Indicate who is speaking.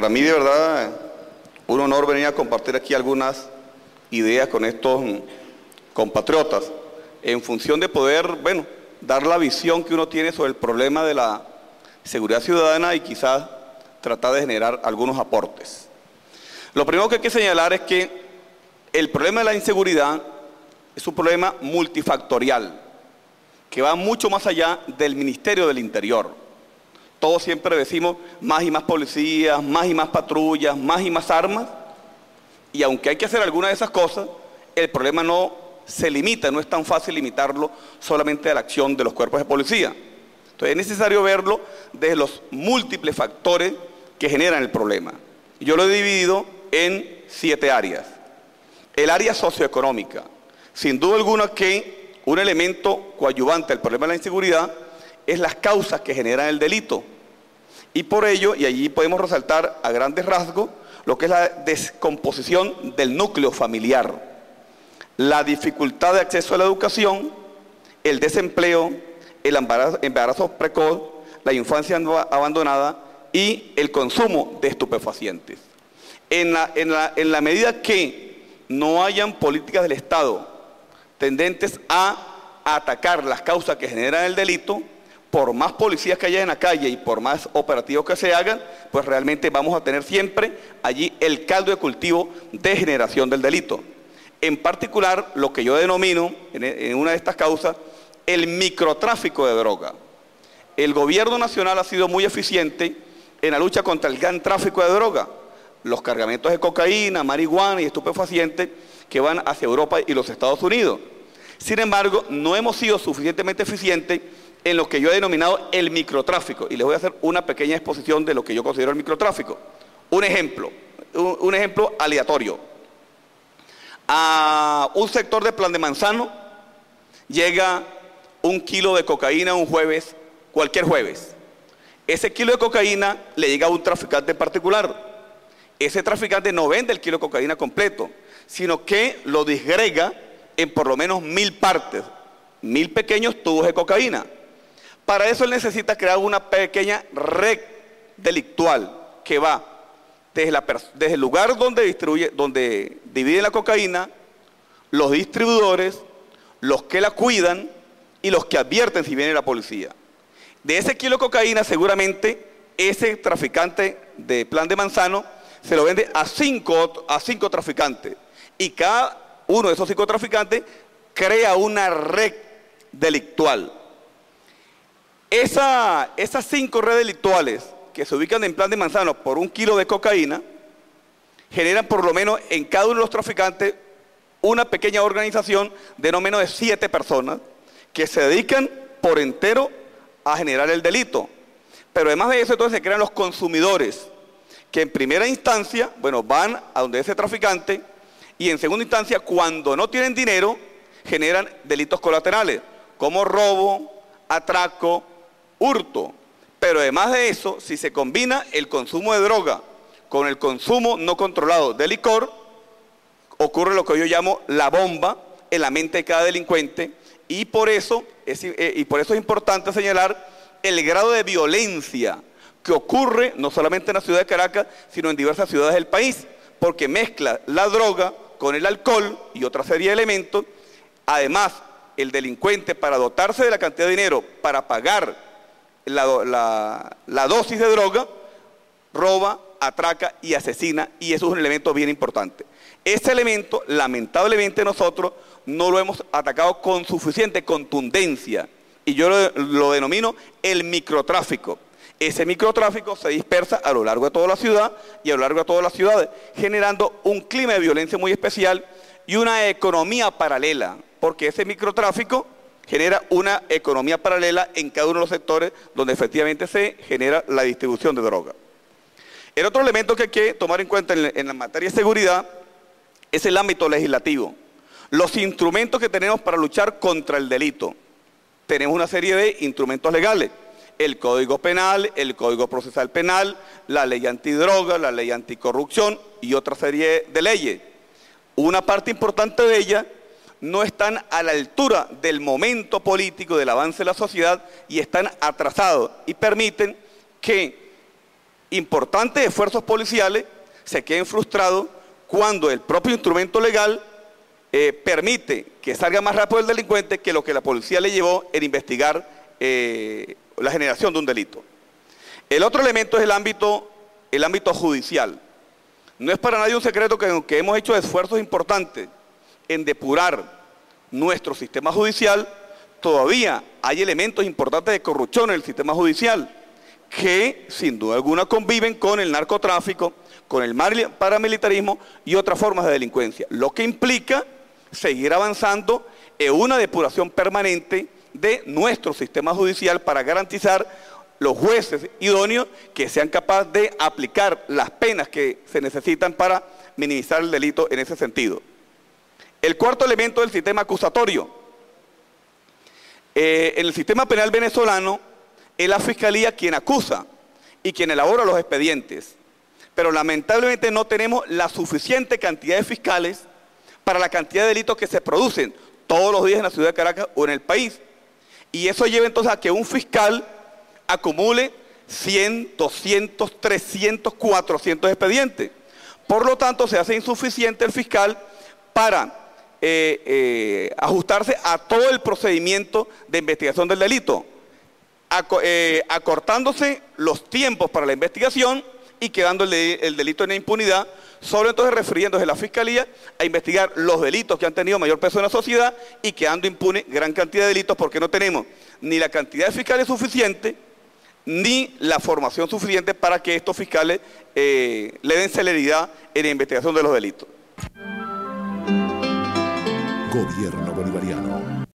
Speaker 1: Para mí, de verdad, un honor venir a compartir aquí algunas ideas con estos compatriotas en función de poder, bueno, dar la visión que uno tiene sobre el problema de la seguridad ciudadana y quizás tratar de generar algunos aportes. Lo primero que hay que señalar es que el problema de la inseguridad es un problema multifactorial que va mucho más allá del Ministerio del Interior. Todos siempre decimos más y más policías, más y más patrullas, más y más armas, y aunque hay que hacer alguna de esas cosas, el problema no se limita, no es tan fácil limitarlo solamente a la acción de los cuerpos de policía. Entonces es necesario verlo desde los múltiples factores que generan el problema. Yo lo he dividido en 7 áreas. El área socioeconómica, sin duda alguna que un elemento coadyuvante al problema de la inseguridad es las causas que generan el delito. Y por ello, y allí podemos resaltar a grandes rasgos, lo que es la descomposición del núcleo familiar, la dificultad de acceso a la educación, el desempleo, el embarazo precoz, la infancia abandonada y el consumo de estupefacientes. En la medida que no hayan políticas del Estado tendentes a atacar las causas que generan el delito, por más policías que haya en la calle y por más operativos que se hagan, pues realmente vamos a tener siempre allí el caldo de cultivo de generación del delito. En particular, lo que yo denomino, en una de estas causas, el microtráfico de droga. El gobierno nacional ha sido muy eficiente en la lucha contra el gran tráfico de droga, los cargamentos de cocaína, marihuana y estupefacientes que van hacia Europa y los Estados Unidos. Sin embargo, no hemos sido suficientemente eficientes en lo que yo he denominado el microtráfico, y les voy a hacer una pequeña exposición de lo que yo considero el microtráfico. Un ejemplo aleatorio. A un sector de Plan de Manzano llega 1 kilo de cocaína un jueves, cualquier jueves. Ese kilo de cocaína le llega a un traficante en particular. Ese traficante no vende el kilo de cocaína completo, sino que lo disgrega en por lo menos 1000 partes, 1000 pequeños tubos de cocaína. Para eso él necesita crear una pequeña red delictual que va desde el lugar donde divide la cocaína, los distribuidores, los que la cuidan y los que advierten si viene la policía. De ese kilo de cocaína seguramente ese traficante de Plan de Manzano se lo vende a 5 traficantes, y cada uno de esos 5 traficantes crea una red delictual. Esas 5 redes delictuales que se ubican en Plan de Manzano por 1 kilo de cocaína generan por lo menos en cada uno de los traficantes una pequeña organización de no menos de 7 personas que se dedican por entero a generar el delito. Pero además de eso, entonces se crean los consumidores, que en primera instancia, bueno, van a donde ese traficante, y en segunda instancia, cuando no tienen dinero, generan delitos colaterales, como robo, atraco, hurto. Pero además de eso, si se combina el consumo de droga con el consumo no controlado de licor, ocurre lo que yo llamo la bomba en la mente de cada delincuente, y por eso es importante señalar el grado de violencia que ocurre no solamente en la ciudad de Caracas, sino en diversas ciudades del país, porque mezcla la droga con el alcohol y otra serie de elementos. Además, el delincuente, para dotarse de la cantidad de dinero para pagar la dosis de droga, roba, atraca y asesina, y eso es un elemento bien importante. Ese elemento, lamentablemente, nosotros no lo hemos atacado con suficiente contundencia, y yo lo denomino el microtráfico. Ese microtráfico se dispersa a lo largo de toda la ciudad y a lo largo de todas las ciudades, generando un clima de violencia muy especial y una economía paralela, porque ese microtráfico genera una economía paralela en cada uno de los sectores donde efectivamente se genera la distribución de droga. El otro elemento que hay que tomar en cuenta en la materia de seguridad es el ámbito legislativo. Los instrumentos que tenemos para luchar contra el delito. Tenemos una serie de instrumentos legales: el Código Penal, el Código Procesal Penal, la Ley Antidroga, la Ley Anticorrupción y otra serie de leyes. Una parte importante de ellas no están a la altura del momento político, del avance de la sociedad, y están atrasados y permiten que importantes esfuerzos policiales se queden frustrados cuando el propio instrumento legal permite que salga más rápido el delincuente que lo que la policía le llevó en investigar la generación de un delito. El otro elemento es el ámbito judicial. No es para nadie un secreto que aunque hemos hecho esfuerzos importantes en depurar nuestro sistema judicial, todavía hay elementos importantes de corrupción en el sistema judicial que sin duda alguna conviven con el narcotráfico, con el paramilitarismo y otras formas de delincuencia, lo que implica seguir avanzando en una depuración permanente de nuestro sistema judicial para garantizar los jueces idóneos que sean capaces de aplicar las penas que se necesitan para minimizar el delito en ese sentido. El cuarto elemento del sistema acusatorio. En el sistema penal venezolano es la Fiscalía quien acusa y quien elabora los expedientes, pero lamentablemente no tenemos la suficiente cantidad de fiscales para la cantidad de delitos que se producen todos los días en la ciudad de Caracas o en el país. Y eso lleva entonces a que un fiscal acumule 100, 200, 300, 400 expedientes. Por lo tanto, se hace insuficiente el fiscal para ajustarse a todo el procedimiento de investigación del delito, acortándose los tiempos para la investigación y quedando el delito en impunidad, solo entonces refiriéndose a la Fiscalía a investigar los delitos que han tenido mayor peso en la sociedad y quedando impune gran cantidad de delitos porque no tenemos ni la cantidad de fiscales suficiente ni la formación suficiente para que estos fiscales le den celeridad en la investigación de los delitos.
Speaker 2: Gobierno Bolivariano.